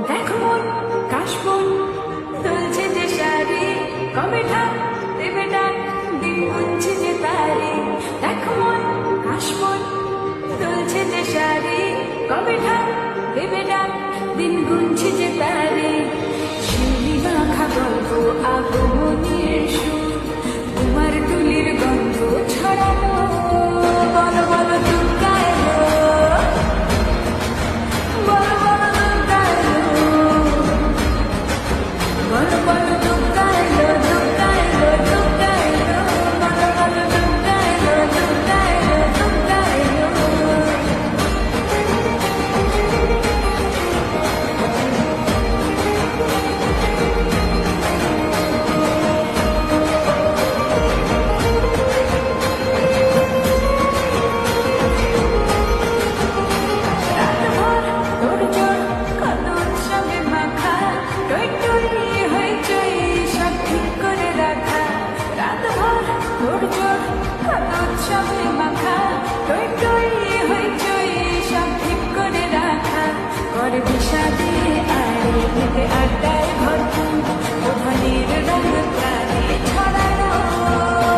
দেখো মন কাশবন তুলছে যে শাড়ি, কবে ঢাক দেবে ডাক, দিন গুনছে যে তারি। দেখো মন কাশবন তুলছে যে শাড়ি, কবে ঢাক দেবে ডাক, দিন গুনছে যে তারি। শিউলি মাখা গল্প আগমনের সুর, তোমার তুলির গন্ধ ছড়ানো। বলো বলো দুর্গা এলো, বলো বলো দুর্গা এলো, বলো বলো দুর্গা এলো, দুর্গা এলো, দুর্গা এলো, বলো বলো দুর্গা এলো, দুর্গা এলো, দুর্গা এলো। রাতভর তোড়জোড়, কত উৎসবে মাখা, টই টই হইচই সব ঠিক করে রাখা। রাতভর তোড়জোড়, কত উৎসবে মাখা, টই টই